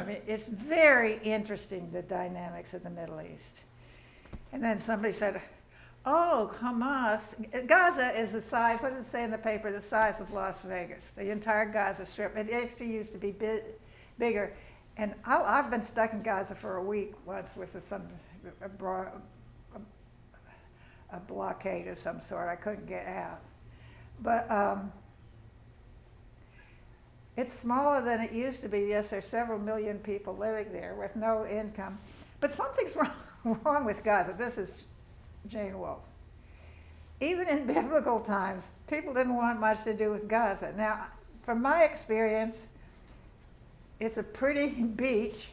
I mean, it's very interesting, the dynamics of the Middle East. And then somebody said, oh, Hamas, Gaza is the size, what does it say in the paper, the size of Las Vegas, the entire Gaza Strip. It actually used to be bigger. And I've been stuck in Gaza for a week once with a blockade of some sort. I couldn't get out. But it's smaller than it used to be. Yes, there's several million people living there with no income. But something's wrong with Gaza. This is Jane Wolfe. Even in biblical times, people didn't want much to do with Gaza. Now, from my experience, it's a pretty beach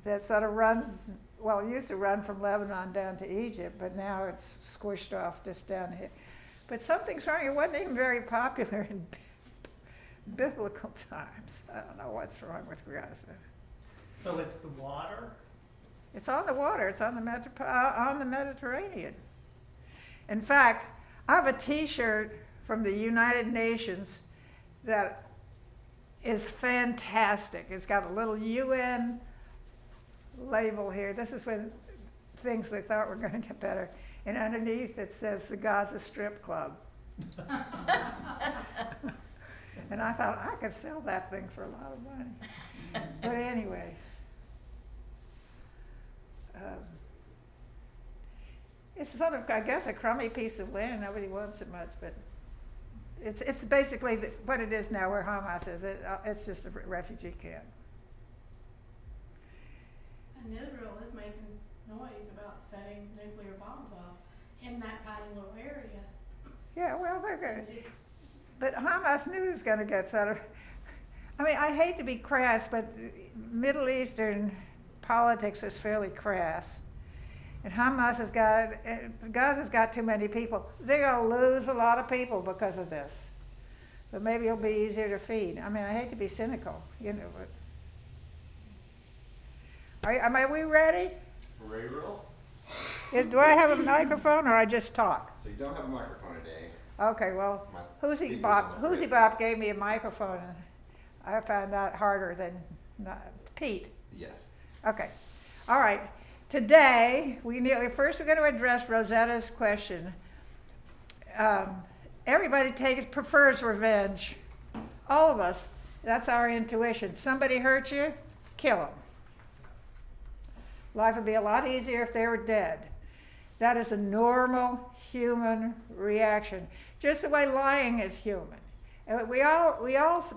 that sort of runs, well, it used to run from Lebanon down to Egypt, but now it's squished off just down here. But something's wrong. It wasn't even very popular in biblical times. I don't know what's wrong with Gaza. So it's the water? It's on the water. It's on the Mediterranean. In fact, I have a T-shirt from the United Nations that is fantastic. It's got a little UN label here. This is when things they thought were going to get better. And underneath it says the Gaza Strip Club. And I thought I could sell that thing for a lot of money. But anyway, it's sort of, I guess, a crummy piece of land. Nobody wants it much, but it's basically what it is now where Hamas is. It's just a refugee camp. And Israel is making noise about setting nuclear bombs off in that tiny little area. Yeah, well, they're good. And it's, But Hamas knew it was going to get sort of, I mean, I hate to be crass, but Middle Eastern politics is fairly crass. And Gaza's got too many people. They're going to lose a lot of people because of this. But maybe it'll be easier to feed. I mean, I hate to be cynical, you know, but. Are we ready? Ready to roll? Do I have a microphone or I just talk? So you don't have a microphone today. Okay, well, My Hoosie speaker's Bop, on the Hoosie fritz. Bop gave me a microphone, and I found that harder than Pete. Yes. Okay, all right. Today, first we're going to address Rosetta's question. Everybody prefers revenge. All of us. That's our intuition. Somebody hurt you, kill them. Life would be a lot easier if they were dead. That is a normal human reaction. Just the way lying is human. And we all,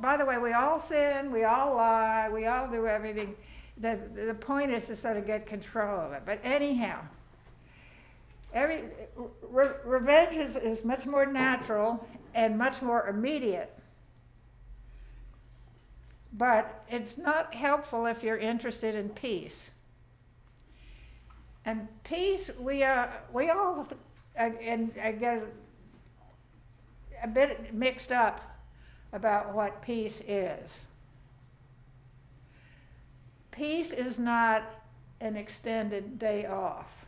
by the way, we all sin, we all lie, we all do everything. The point is to sort of get control of it. But anyhow, revenge is much more natural and much more immediate. But it's not helpful if you're interested in peace. And peace, we all get a bit mixed up about what peace is. Peace is not an extended day off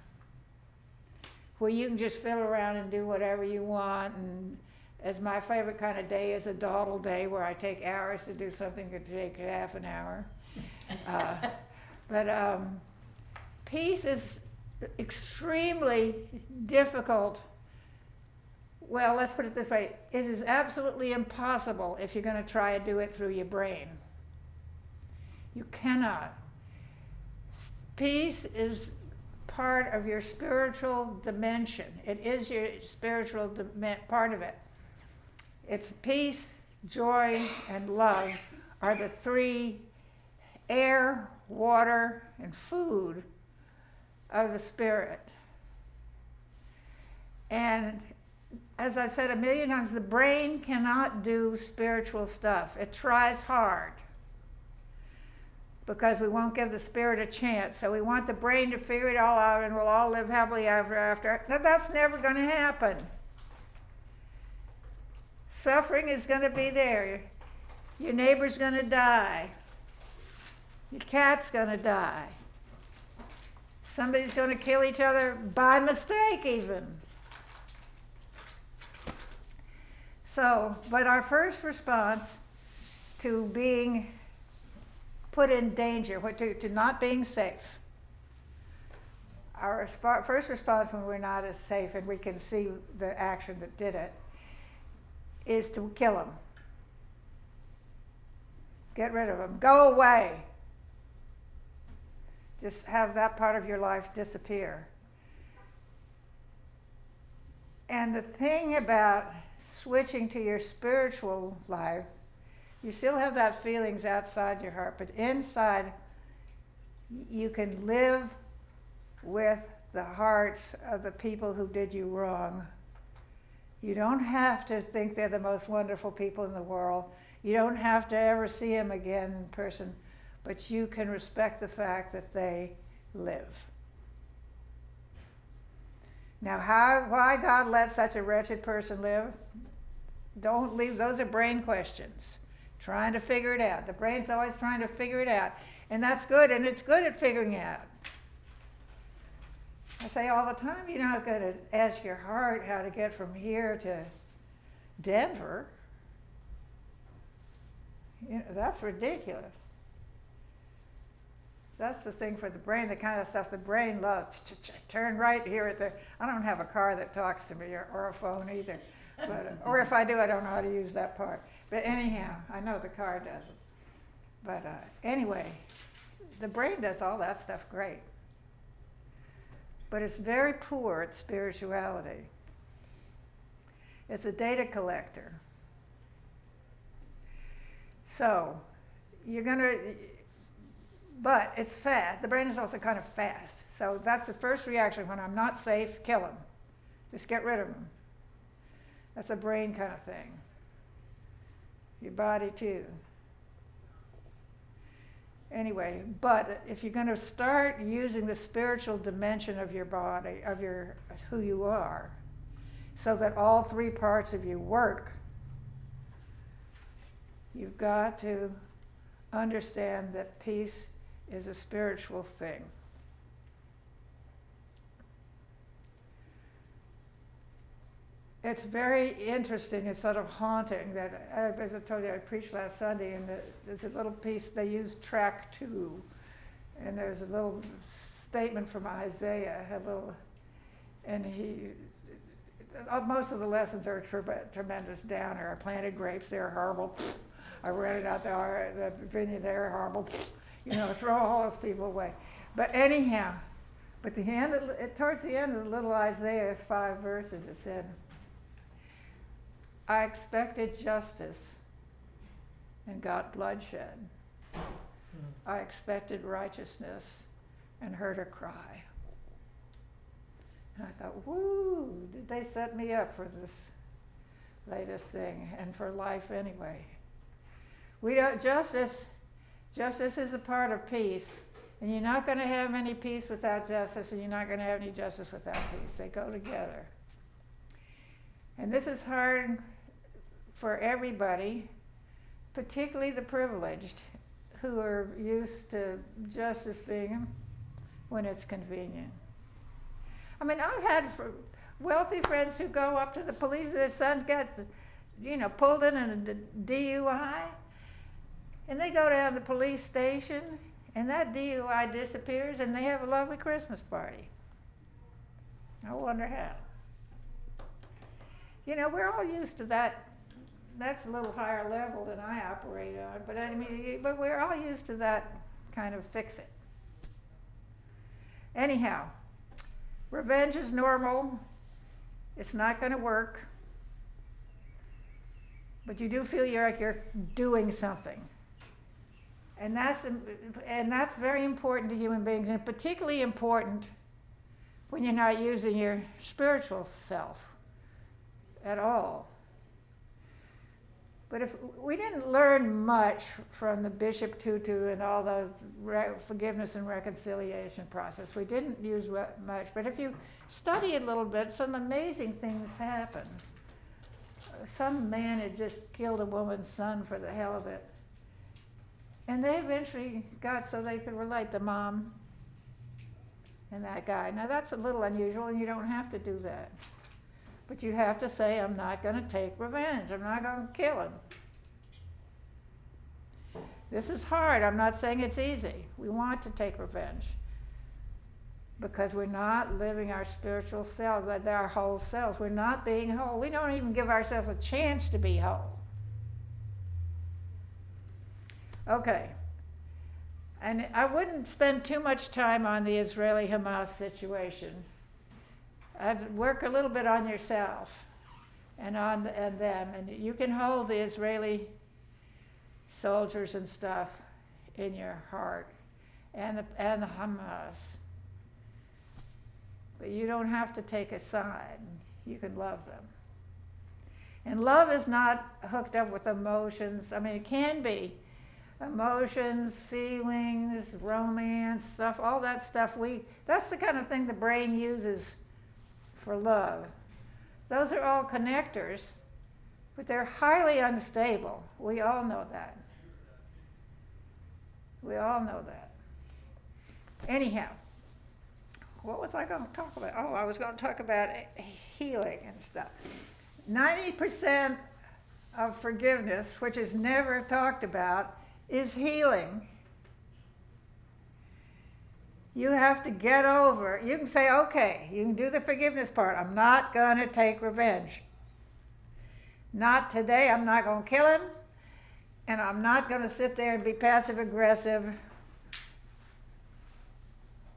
where you can just fiddle around and do whatever you want. And as my favorite kind of day is a dawdle day where I take hours to do something that could take half an hour. But peace is extremely difficult. Well, let's put it this way. It is absolutely impossible if you're going to try to do it through your brain. You cannot. Peace is part of your spiritual dimension. It is your spiritual part of it. It's peace, joy, and love are the three: air, water, and food of the spirit. And as I've said a million times, the brain cannot do spiritual stuff. It tries hard because we won't give the spirit a chance. So we want the brain to figure it all out and we'll all live happily ever after. That's never going to happen. Suffering is going to be there. Your neighbor's going to die. Your cat's going to die. Somebody's going to kill each other by mistake even. So, but our first response to being put in danger, to not being safe. Our first response when we're not as safe and we can see the action that did it is to kill them. Get rid of them. Go away. Just have that part of your life disappear. And the thing about switching to your spiritual life, you still have that feelings outside your heart, but inside you can live with the hearts of the people who did you wrong. You don't have to think they're the most wonderful people in the world. You don't have to ever see them again in person, but you can respect the fact that they live. Now, why God let such a wretched person live? Don't leave, those are brain questions. Trying to figure it out. The brain's always trying to figure it out. And that's good, and it's good at figuring it out. I say all the time, you're not going to ask your heart how to get from here to Denver. You know, that's ridiculous. That's the thing for the brain, the kind of stuff the brain loves. Turn right here at the, I don't have a car that talks to me or a phone either. But, or if I do, I don't know how to use that part. But anyhow, I know the car doesn't. But anyway, the brain does all that stuff great. But it's very poor at spirituality. It's a data collector. So, you're going to, but it's fast. The brain is also kind of fast. So that's the first reaction. When I'm not safe, kill him. Just get rid of him. That's a brain kind of thing. Your body too. Anyway, but if you're going to start using the spiritual dimension of your body, of who you are, so that all three parts of you work, you've got to understand that peace is a spiritual thing. It's very interesting, it's sort of haunting that, as I told you, I preached last Sunday, and there's a little piece, they use track 2, and there's a little statement from Isaiah, most of the lessons are a tremendous downer. I planted grapes, they're horrible. I rented out the vineyard, they're horrible. Throw all those people away. But anyhow, towards the end of the little Isaiah 5 verses, it said, I expected justice and got bloodshed. I expected righteousness and heard a cry. And I thought, woo, did they set me up for this latest thing and for life anyway? Justice is a part of peace, and you're not going to have any peace without justice, and you're not going to have any justice without peace. They go together. And this is hard for everybody, particularly the privileged, who are used to justice being when it's convenient. I mean, I've had wealthy friends who go up to the police, their sons got, pulled in a DUI, and they go down to the police station, and that DUI disappears, and they have a lovely Christmas party. I wonder how. We're all used to that. That's a little higher level than I operate on, but we're all used to that kind of fix it. Anyhow, revenge is normal. It's not going to work. But you do feel like you're doing something. And that's very important to human beings, and particularly important when you're not using your spiritual self at all. But if we didn't learn much from the Bishop Tutu and all the forgiveness and reconciliation process, we didn't use much. But if you study it a little bit, some amazing things happen. Some man had just killed a woman's son for the hell of it. And they eventually got so they could relate, the mom and that guy. Now that's a little unusual, and you don't have to do that. But you have to say, I'm not going to take revenge. I'm not going to kill him. This is hard. I'm not saying it's easy. We want to take revenge because we're not living our spiritual selves, our whole selves. We're not being whole. We don't even give ourselves a chance to be whole. Okay. And I wouldn't spend too much time on the Israeli-Hamas situation. I'd work a little bit on yourself and them, and you can hold the Israeli soldiers and stuff in your heart, and the Hamas. But you don't have to take a side. You can love them. And love is not hooked up with emotions. I mean, it can be. Emotions, feelings, romance, stuff, all that stuff, that's the kind of thing the brain uses for love. Those are all connectors, but they're highly unstable. We all know that. We all know that. Anyhow, what was I going to talk about? Oh, I was going to talk about healing and stuff. 90% of forgiveness, which is never talked about, is healing. You have to get over. You can say, okay, you can do the forgiveness part. I'm not going to take revenge. Not today. I'm not going to kill him. And I'm not going to sit there and be passive aggressive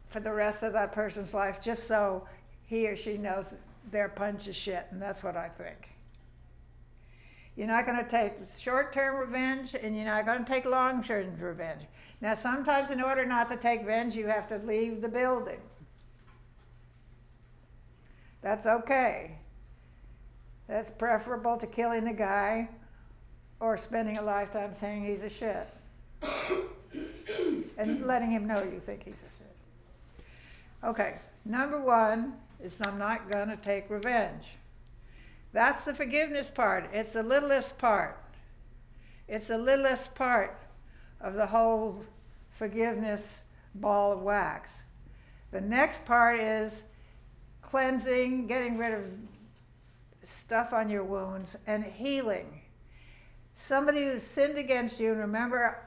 for the rest of that person's life just so he or she knows their punch is shit. And that's what I think. You're not going to take short-term revenge, and you're not going to take long-term revenge. Now, sometimes in order not to take revenge, you have to leave the building. That's okay. That's preferable to killing the guy or spending a lifetime saying he's a shit and letting him know you think he's a shit. Okay, number one is I'm not going to take revenge. That's the forgiveness part. It's the littlest part. It's the littlest part of the whole forgiveness ball of wax. The next part is cleansing, getting rid of stuff on your wounds, and healing. Somebody who's sinned against you, and remember,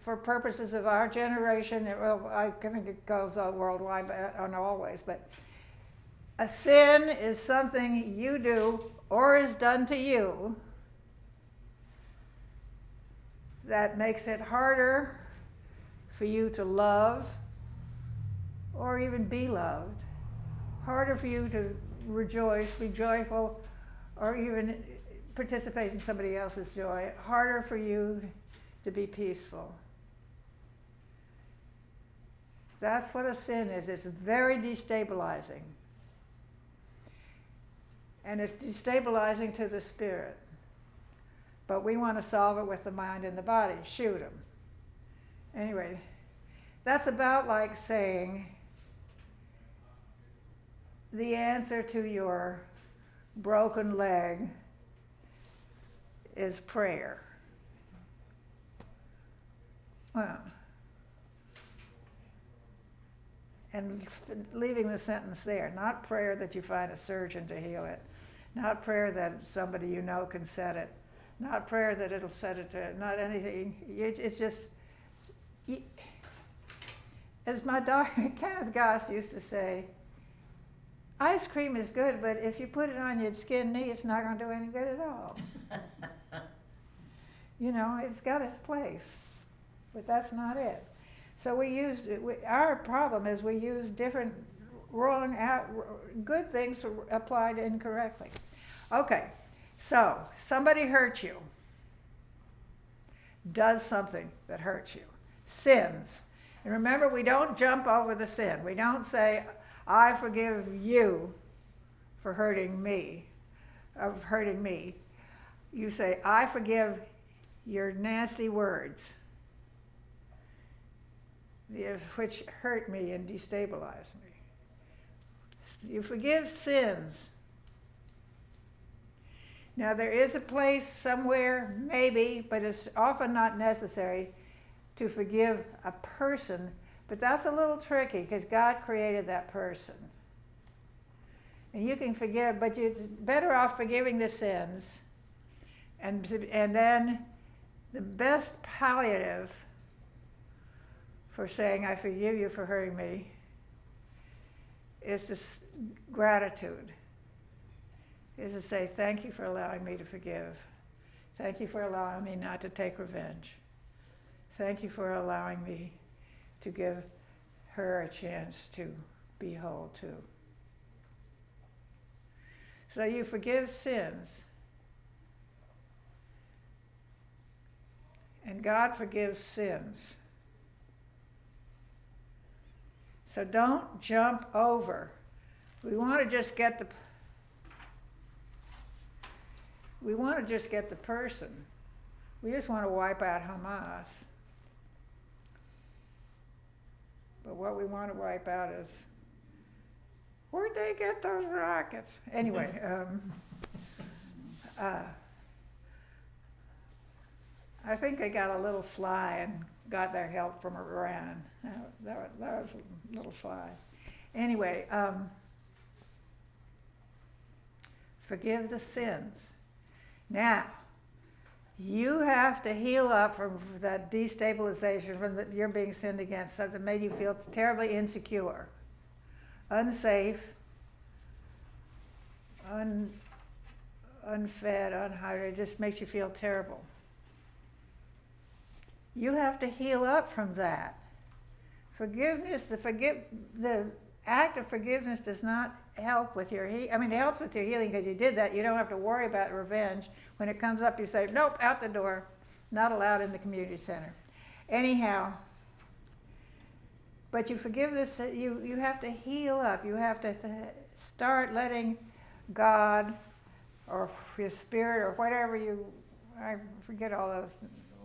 for purposes of our generation, well, I think it goes worldwide, but not always, but a sin is something you do or is done to you that makes it harder for you to love or even be loved, harder for you to rejoice, be joyful, or even participate in somebody else's joy, harder for you to be peaceful. That's what a sin is. It's very destabilizing. And it's destabilizing to the spirit. But we want to solve it with the mind and the body. Shoot them. Anyway, that's about like saying the answer to your broken leg is prayer. Well, and leaving the sentence there, not prayer that you find a surgeon to heal it, not prayer that somebody you know can set it, not prayer that it'll set it to, not anything. It's just, as my doctor, Kenneth Goss used to say, ice cream is good, but if you put it on your skin knee, it's not going to do any good at all. You know, it's got its place, but that's not it. So our problem is we use different good things applied incorrectly. Okay, so somebody hurt you, does something that hurts you, sins. And remember, we don't jump over the sin. We don't say, I forgive you for hurting me. You say, I forgive your nasty words, which hurt me and destabilized me. You forgive sins. Now, there is a place somewhere, maybe, but it's often not necessary to forgive a person, but that's a little tricky because God created that person. And you can forgive, but you're better off forgiving the sins and then the best palliative for saying, I forgive you for hurting me, is this gratitude. Is to say, thank you for allowing me to forgive. Thank you for allowing me not to take revenge. Thank you for allowing me to give her a chance to be whole too. So you forgive sins. And God forgives sins. So don't jump over. We want to just get the person. We just want to wipe out Hamas. But what we want to wipe out is, where'd they get those rockets? Anyway, I think they got a little sly and got their help from Iran. That was a little sly. Anyway, forgive the sins. Now, you have to heal up from that destabilization from you're being sinned against, something that made you feel terribly insecure, unsafe, unfed, unhydrated. It just makes you feel terrible. You have to heal up from that. Forgiveness, the act of forgiveness does not help with your it helps with your healing because you did that. You don't have to worry about revenge. When it comes up, you say, nope, out the door. Not allowed in the community center. Anyhow, but you forgive this, you have to heal up. You have to start letting God or your spirit or whatever I forget all those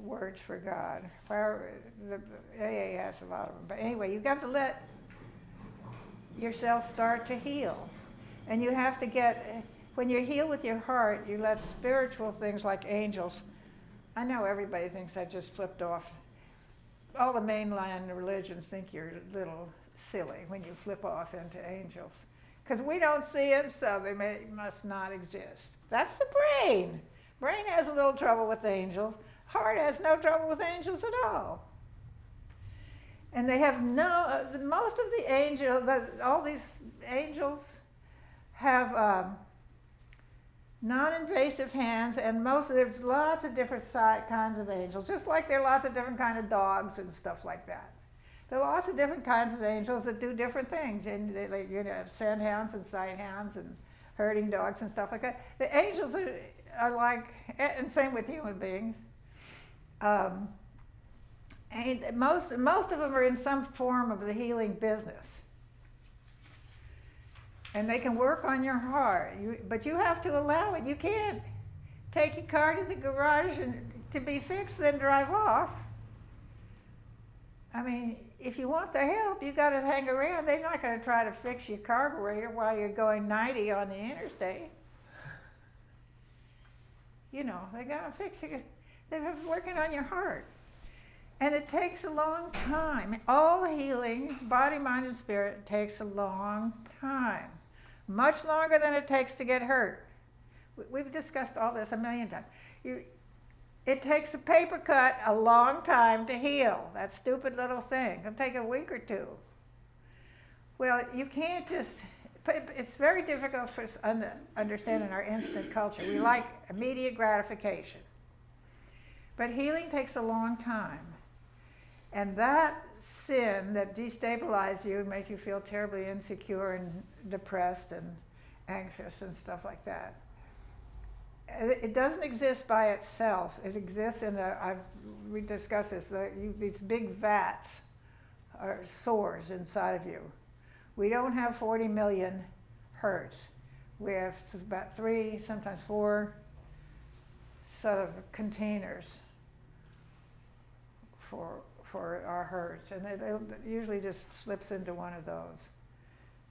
words for God. The AA has a lot of them. But anyway, you have to let yourself start to heal. And you have to when you heal with your heart, you let spiritual things like angels. I know everybody thinks I just flipped off. All the mainline religions think you're a little silly when you flip off into angels. Because we don't see them, so they must not exist. That's the brain. Brain has a little trouble with angels. Heart has no trouble with angels at all. And they have most of the all these angels have non-invasive hands, and there's lots of different kinds of angels, just like there are lots of different kinds of dogs and stuff like that. There are lots of different kinds of angels that do different things, and they have sandhounds and sighthounds and herding dogs and stuff like that. The angels are like, and same with human beings. And most of them are in some form of the healing business. And they can work on your heart, but you have to allow it. You can't take your car to the garage to be fixed, then drive off. I mean, if you want their help, you got to hang around. They're not going to try to fix your carburetor while you're going 90 on the interstate. They're going to fix it. They're working on your heart. And it takes a long time. All healing, body, mind, and spirit, takes a long time. Much longer than it takes to get hurt. We've discussed all this a million times. It takes a paper cut a long time to heal. That stupid little thing. It'll take a week or two. Well, you can't just... It's very difficult for us to understand in our instant culture. We like immediate gratification. But healing takes a long time. And that sin that destabilizes you and makes you feel terribly insecure and depressed and anxious and stuff like that, it doesn't exist by itself. It exists we discussed this, these big vats or sores inside of you. We don't have 40 million hertz. We have about 3, sometimes 4 sort of containers for our hurts, and it usually just slips into one of those.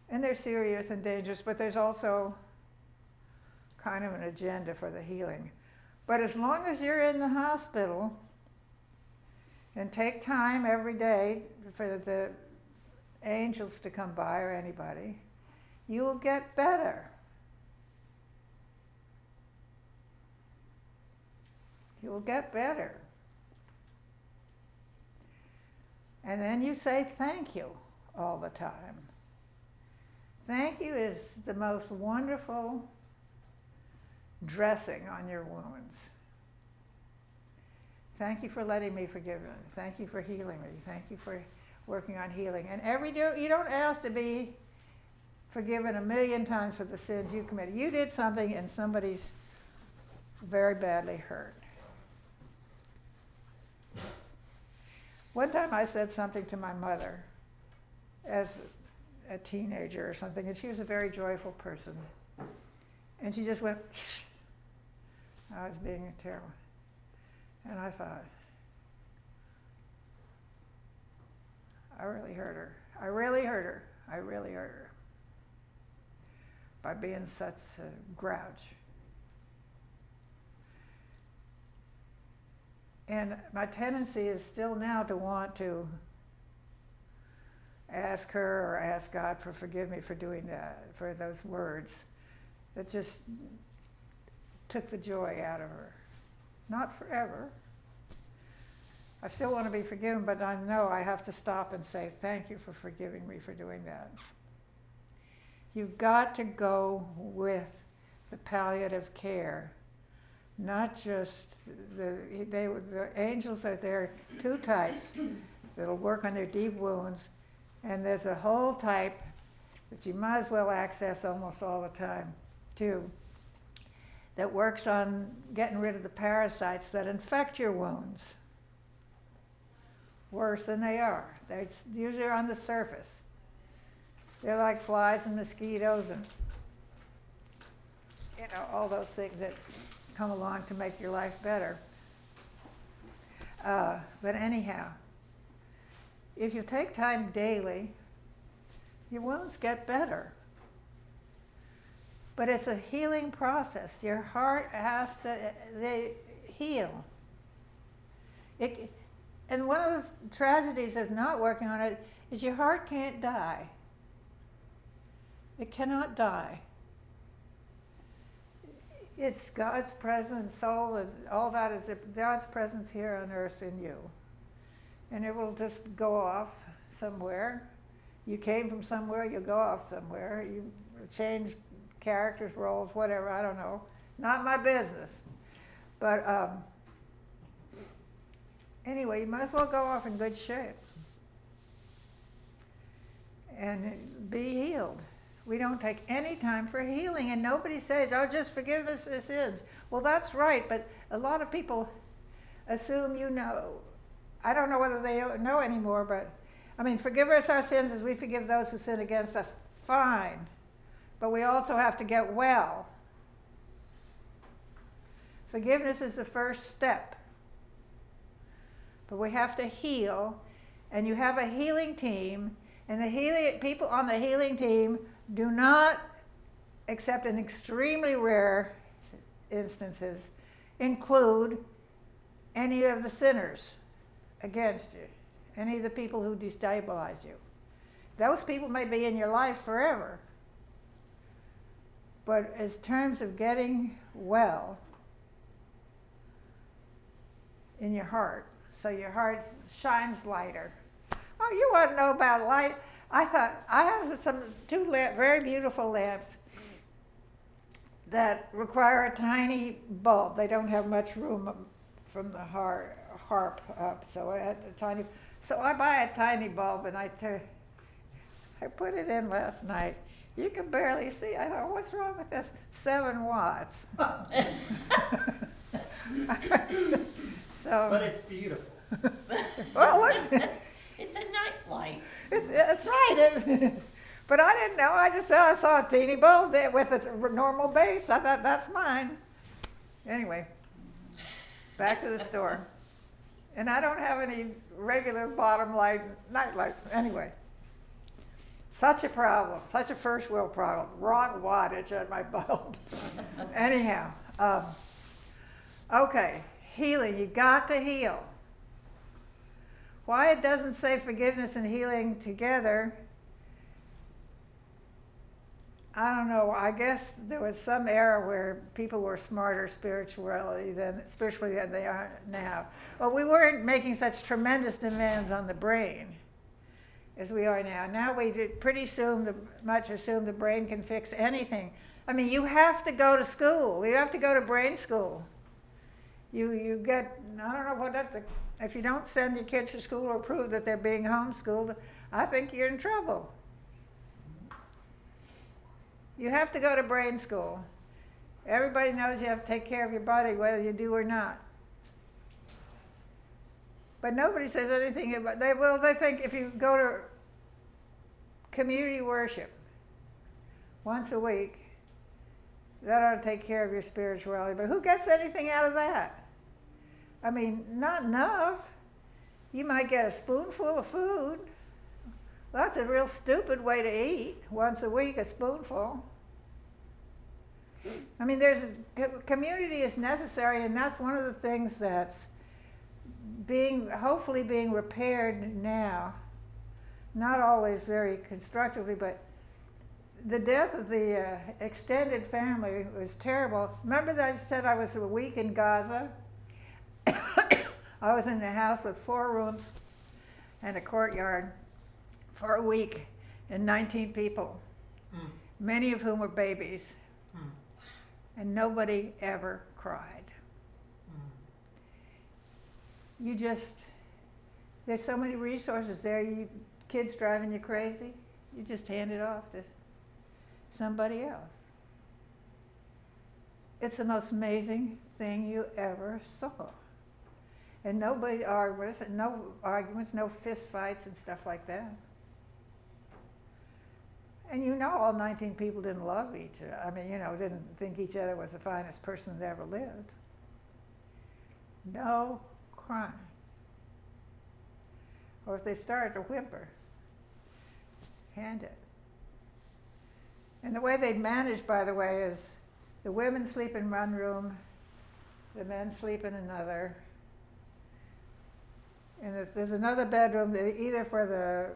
And they're serious and dangerous, but there's also kind of an agenda for the healing. But as long as you're in the hospital and take time every day for the angels to come by or anybody, you will get better. You will get better. And then you say thank you all the time. Thank you is the most wonderful dressing on your wounds. Thank you for letting me forgive you. Thank you for healing me. Thank you for working on healing. And you don't ask to be forgiven 1,000,000 times for the sins you committed. You did something and somebody's very badly hurt. One time I said something to my mother as a teenager or something, and she was a very joyful person. And she just went, shh. I was being terrible. And I thought, I really hurt her. I really hurt her. I really hurt her by being such a grouch. And my tendency is still now to want to ask her or ask God for forgive me for doing that, for those words that just took the joy out of her. Not forever. I still want to be forgiven, but I know I have to stop and say, thank you for forgiving me for doing that. You've got to go with the palliative care, not just the angels are there, two types that'll work on their deep wounds, and there's a whole type that you might as well access almost all the time, too, that works on getting rid of the parasites that infect your wounds worse than they are. They're usually on the surface. They're like flies and mosquitoes and all those things that come along to make your life better. But anyhow, if you take time daily, your wounds get better. But it's a healing process. Your heart has to heal. And one of the tragedies of not working on it is your heart can't die. It cannot die. It's God's presence, soul, all that is God's presence here on earth in you. And it will just go off somewhere. You came from somewhere, you go off somewhere. You change characters, roles, whatever, I don't know. Not my business. But anyway, you might as well go off in good shape and be healed. We don't take any time for healing, and nobody says, oh, just forgive us the sins. Well, that's right, but a lot of people assume you know. I don't know whether they know anymore, but, forgive us our sins as we forgive those who sin against us. Fine. But we also have to get well. Forgiveness is the first step. But we have to heal, and you have a healing team, and the people on the healing team do not, except in extremely rare instances, include any of the sinners against you, any of the people who destabilize you. Those people may be in your life forever. But as terms of getting well in your heart, so your heart shines lighter. Oh, you want to know about light? I thought, I have two very beautiful lamps that require a tiny bulb. They don't have much room from the harp up, so I had a tiny. So I buy a tiny bulb, and I put it in last night. You can barely see. I thought, what's wrong with this? 7 watts. But it's beautiful. Well, look. It's a night light. That's right. But I didn't know. I saw a teeny bulb there with its normal base. I thought, that's mine. Anyway, back to the store. And I don't have any regular bottom light night lights. Anyway, such a problem. Such a first world problem. Wrong wattage on my bulb. Anyhow, okay, healing. You got to heal. Why it doesn't say forgiveness and healing together, I don't know, I guess there was some era where people were smarter spiritually than they are now. But we weren't making such tremendous demands on the brain as we are now. Now we much assume the brain can fix anything. I mean, you have to go to school. You have to go to brain school. You get, I don't know if you don't send your kids to school or prove that they're being homeschooled, I think you're in trouble. You have to go to brain school. Everybody knows you have to take care of your body whether you do or not. But nobody says anything about, they think if you go to community worship once a week, that ought to take care of your spirituality. But who gets anything out of that? I mean, not enough. You might get a spoonful of food. Well, that's a real stupid way to eat, once a week, a spoonful. I mean, community is necessary, and that's one of the things that's hopefully being repaired now. Not always very constructively, but the death of the extended family was terrible. Remember that I said I was a week in Gaza? I was in a house with 4 rooms and a courtyard for a week, and 19 people, many of whom were babies, and nobody ever cried. There's so many resources there, kids driving you crazy, you just hand it off to somebody else. It's the most amazing thing you ever saw. And nobody argues, no arguments, no fist fights and stuff like that. And all 19 people didn't love each other. I mean, didn't think each other was the finest person that ever lived. No crying. Or if they started to whimper, hand it. And the way they'd managed, by the way, is the women sleep in one room, the men sleep in another. And if there's another bedroom, either for the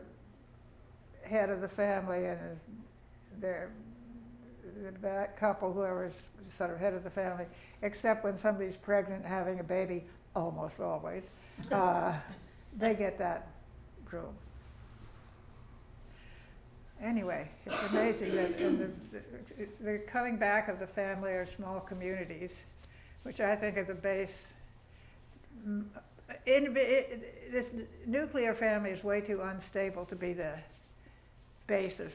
head of the family and that couple, whoever's sort of head of the family, except when somebody's pregnant and having a baby, almost always, they get that room. Anyway, it's amazing that the coming back of the family are small communities, which I think are the base. This nuclear family is way too unstable to be the base of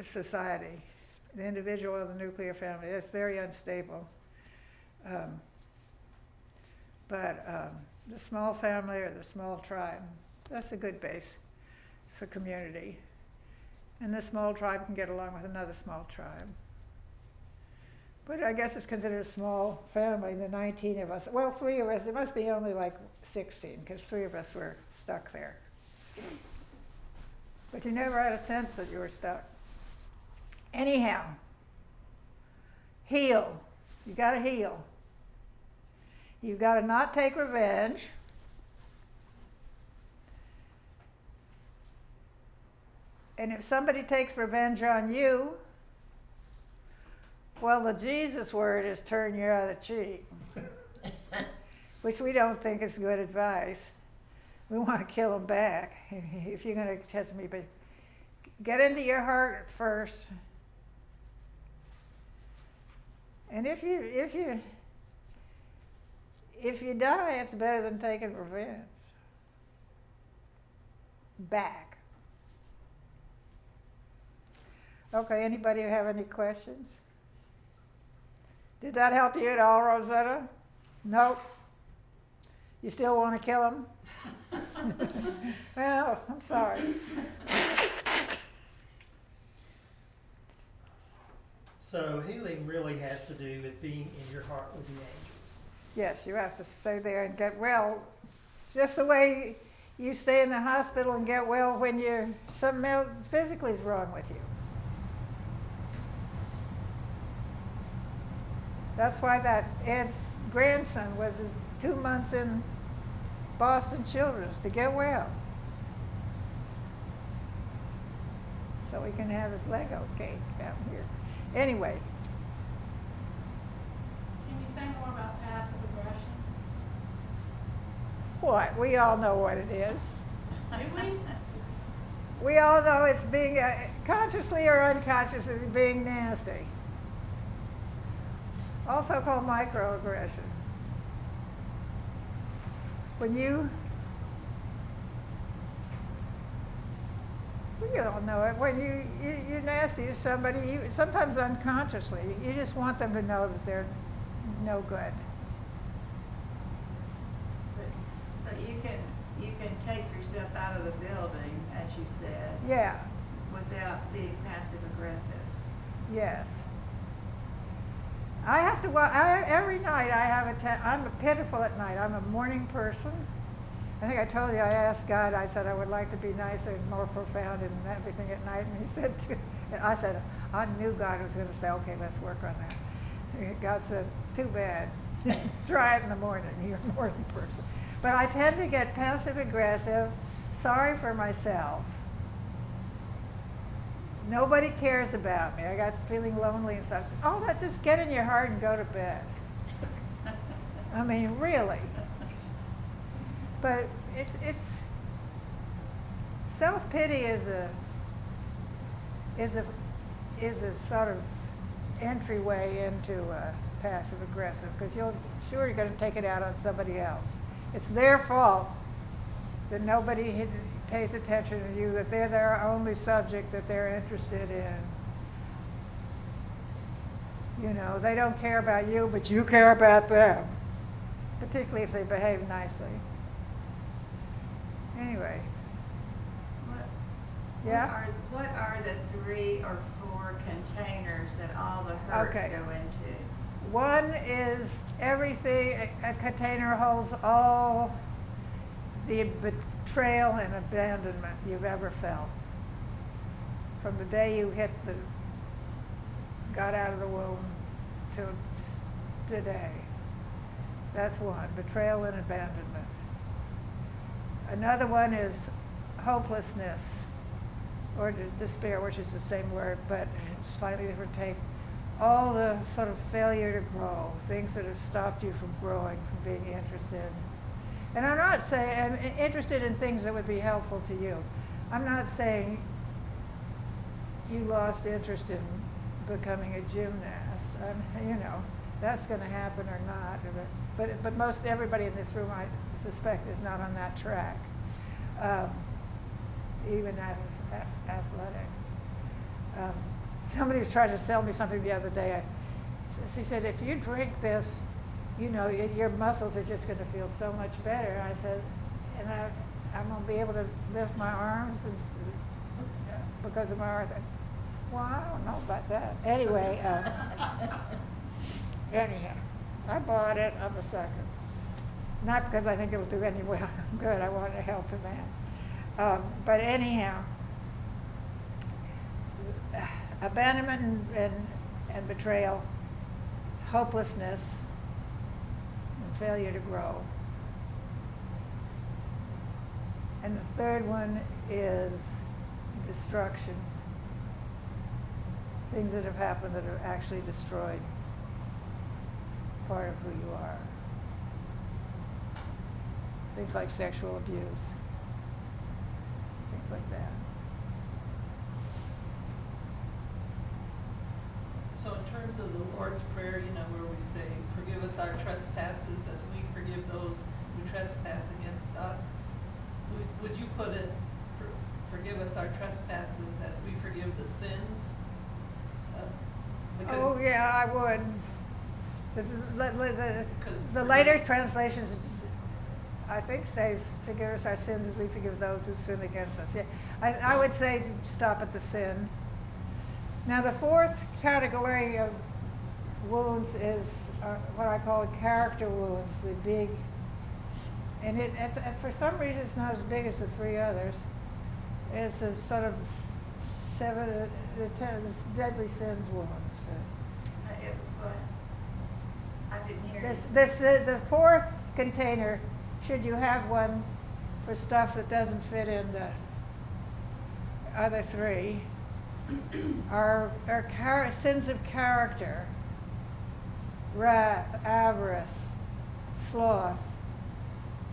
society. The individual of the nuclear family is very unstable. But the small family or the small tribe, that's a good base for community. And the small tribe can get along with another small tribe. But I guess it's considered a small family, the 19 of us. Well, 3 of us, it must be only like 16, because 3 of us were stuck there. But you never had a sense that you were stuck. Anyhow, heal. You gotta heal. You've gotta not take revenge. And if somebody takes revenge on you, well, the Jesus word is turn your other cheek, which we don't think is good advice. We want to kill them back if you're going to test me. But get into your heart first. And if you die, it's better than taking revenge. Back. Okay, anybody have any questions? Did that help you at all, Rosetta? Nope. You still want to kill him? Well, I'm sorry. So healing really has to do with being in your heart with the angels. Yes, you have to stay there and get well. Just the way you stay in the hospital and get well when something else physically is wrong with you. That's why that Ed's grandson was 2 months in Boston Children's to get well. so he can have his Lego cake down here. Anyway, Can you say more about passive aggression? what? We all know what it is. Do we? We all know it's being, consciously or unconsciously, being nasty. Also called microaggression. When we all know it, when you're nasty to somebody, sometimes unconsciously, you just want them to know that they're no good. But you can take yourself out of the building, as you said, Yeah, without being passive aggressive. yes. I have to, every night I have I'm pitiful at night. I'm a morning person. I think I told you, I asked God, I said I would like to be nicer and more profound and everything at night. And he said, I said, I knew God was going to say, okay, let's work on that. And God said, too bad. Try it in the morning. You're a morning person. But I tend to get passive aggressive, sorry for myself. Nobody cares about me. I got feeling lonely and stuff. Oh, that just get in your heart and go to bed. I mean, really. But it's self-pity is a sort of entryway into passive aggressive, because you're going to take it out on somebody else. It's their fault that nobody pays attention to you, that they're their only subject that they're interested in. You know, they don't care about you, but you care about them, particularly if they behave nicely. Anyway, yeah? What are the 3 or 4 containers that all the hurts Okay. go into? One is everything, a container holds all the betrayal and abandonment you've ever felt. From the day you got out of the womb to today. That's one, betrayal and abandonment. Another one is hopelessness or despair, which is the same word, but slightly different take. All the sort of failure to grow, things that have stopped you from growing, from being interested. And I'm not saying, I'm interested in things that would be helpful to you. I'm not saying you lost interest in becoming a gymnast. You know, that's going to happen or not. But most everybody in this room, I suspect, is not on that track, even athletic. Somebody was trying to sell me something the other day. She said, if you drink this, you know, your muscles are just going to feel so much better. I said, and I'm going to be able to lift my arms because of my arthritis. Well, I don't know about that. Anyway, anyhow, I bought it. I'm a sucker. Not because I think it will do any good. I want to help a man. But anyhow, abandonment and betrayal, hopelessness, and failure to grow. And the third one is destruction. Things that have happened that have actually destroyed part of who you are. Things like sexual abuse, things like that. So in terms of the Lord's Prayer, you know, where we say, forgive us our trespasses as we forgive those who trespass against us, would you put it, forgive us our trespasses as we forgive the sins? Oh, yeah, I would. The later translations, I think, say, forgive us our sins as we forgive those who sin against us. Yeah, I would say stop at the sin. Now, the fourth category of wounds is what I call character wounds, the big, and for some reason it's not as big as the 3 others. It's a sort of 7, the deadly sins wounds. It was what? I didn't hear The 4th container, should you have one for stuff that doesn't fit in the other 3, our sins of character, wrath, avarice, sloth,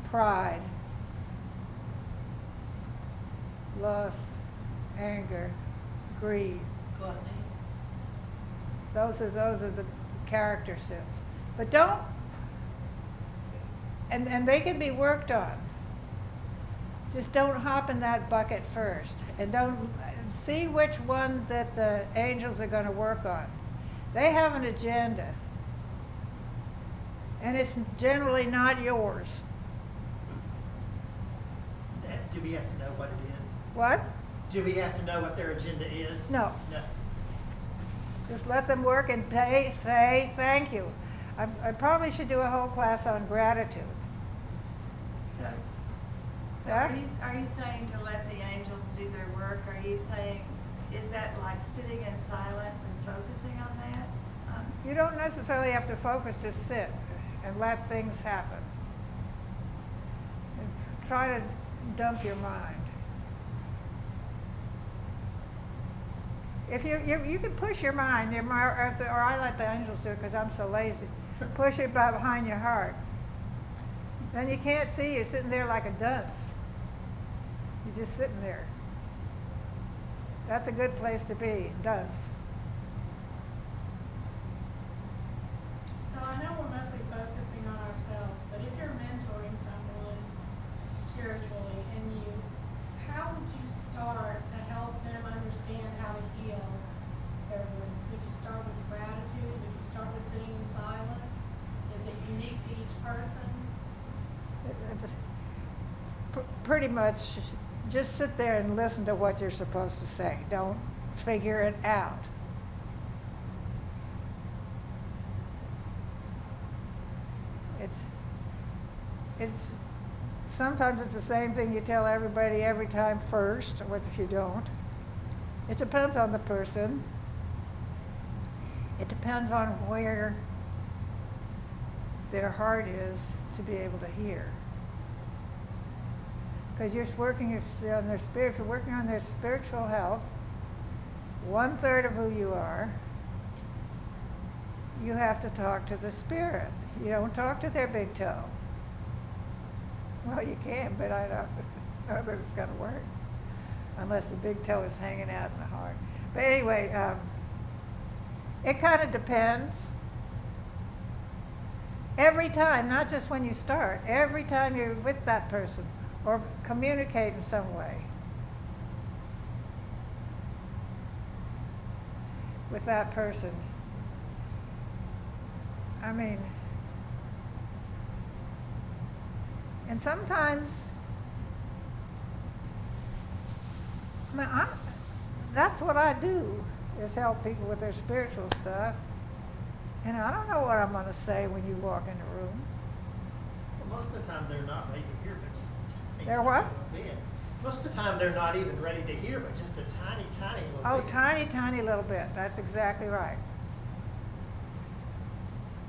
pride, lust, anger, greed. Gluttony. Those are the character sins. But don't, and they can be worked on. Just don't hop in that bucket first, and don't see which one that the angels are going to work on. They have an agenda, and it's generally not yours. Do we have to know what it is? What? Do we have to know what their agenda is? No. No. Just let them work and say thank you. I probably should do a whole class on gratitude. So Yeah. are you saying to let the angels do their work? Are you saying, is that like sitting in silence and focusing on that? You don't necessarily have to focus, just sit and let things happen. And try to dump your mind. If you can push your mind, or I let the angels do it because I'm so lazy. Push it behind your heart. Then you can't see, you're sitting there like a dunce. You're just sitting there. That's a good place to be, dunce. So I know we're mostly focusing on ourselves, but if you're mentoring someone spiritually how would you start to help them understand how to heal their wounds? Would you start with gratitude? Would you start with sitting in silence? Is it unique to each person? It's pretty much just sit there and listen to what you're supposed to say. Don't figure it out. It's sometimes it's the same thing you tell everybody every time first, or if you don't. It depends on the person. It depends on where their heart is to be able to hear. Because you're working on their spirit, if you're working on their spiritual health, 1/3 of who you are, you have to talk to the spirit. You don't talk to their big toe. Well, you can, but I don't know that it's going to work unless the big toe is hanging out in the heart. But anyway, it kind of depends. Every time, not just when you start, every time you're with that person or communicate in some way with that person. I mean, and sometimes, that's what I do, is help people with their spiritual stuff. And I don't know what I'm going to say when you walk in the room. Well, most of the time they're not ready to hear, but just a tiny, They're what? little bit. Most of the time they're not even ready to hear, but just a tiny, tiny little Oh, bit. tiny, tiny little bit. That's exactly right.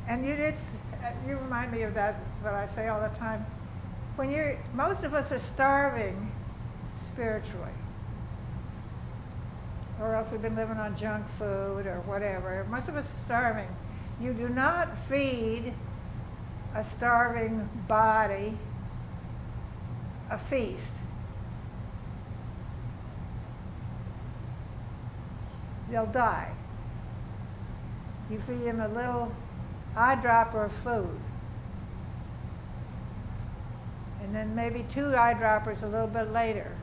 And you remind me of that, what I say all the time. Most of us are starving spiritually. Or else we've been living on junk food or whatever. Most of us are starving. You do not feed a starving body a feast. They'll die. You feed them a little eyedropper of food. And then maybe 2 eyedroppers a little bit later.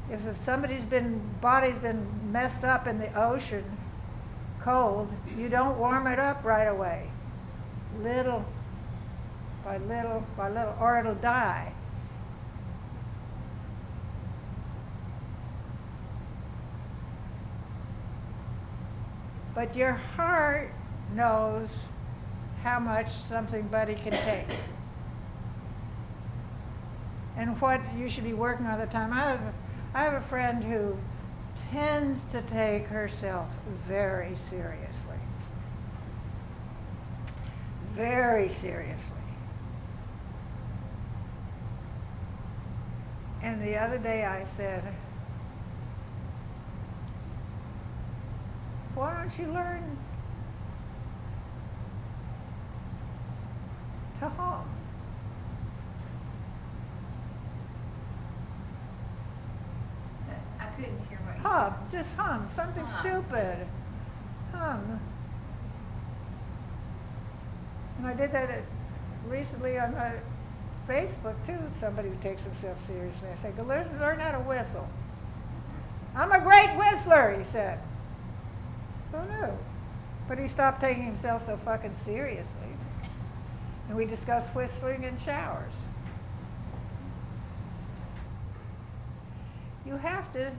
If somebody's body's been messed up in the ocean, cold, you don't warm it up right away. Little by little by little, or it'll die. But your heart knows how much somebody can take. And what you should be working on all the time. I have a friend who tends to take herself very seriously. Very seriously. And the other day I said, Why don't you learn to hum? I couldn't hear what you Hum, said. just hum, something Hum. stupid. Hum. And I did that recently on my Facebook too. Somebody who takes himself seriously. I said, "Go learn how to whistle." "I'm a great whistler," he said. Who knew? But he stopped taking himself so fucking seriously. And we discussed whistling in showers. You have to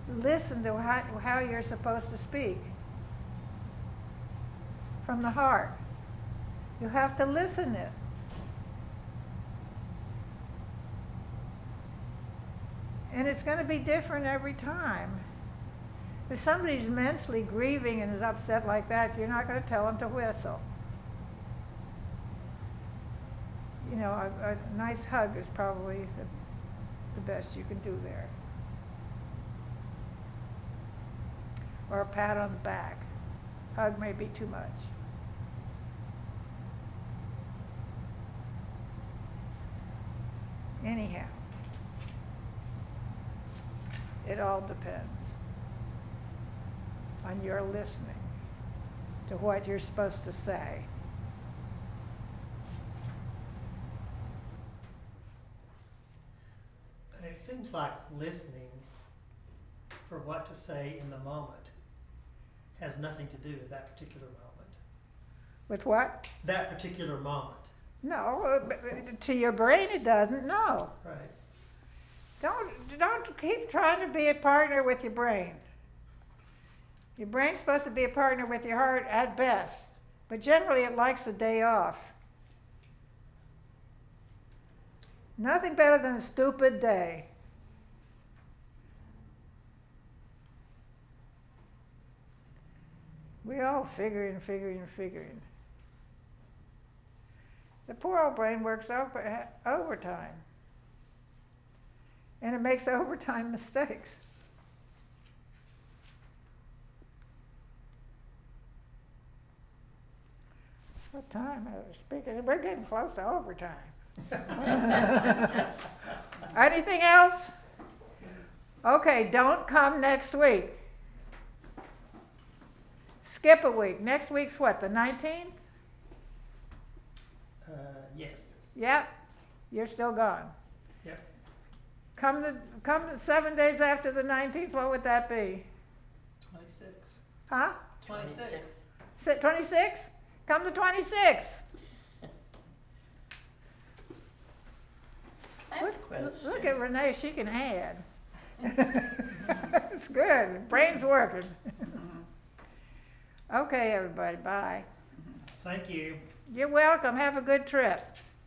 listen to how you're supposed to speak from the heart. You have to listen it. And it's going to be different every time. If somebody's immensely grieving and is upset like that, you're not going to tell them to whistle. You know, a nice hug is probably the best you can do there. Or a pat on the back. Hug may be too much. Anyhow, it all depends on your listening to what you're supposed to say. But it seems like listening for what to say in the moment has nothing to do with that particular moment. With what? That particular moment, No, to your brain it doesn't. No. right? Don't keep trying to be a partner with your brain. Your brain's supposed to be a partner with your heart at best, but generally it likes a day off. Nothing better than a stupid day. We all figuring. The poor old brain works overtime. And it makes overtime mistakes. What time? Speaking, we're getting close to overtime. Anything else? Okay, don't come next week. Skip a week. Next week's what, the 19th? Yes. Yep, you're still gone. Yep. Come 7 days after the 19th, what would that be? 26. Huh? 26. 26? Come to 26. I have a question. Look at Renee, she can add. It's good, brain's working. Okay, everybody, bye. Thank you. You're welcome, have a good trip.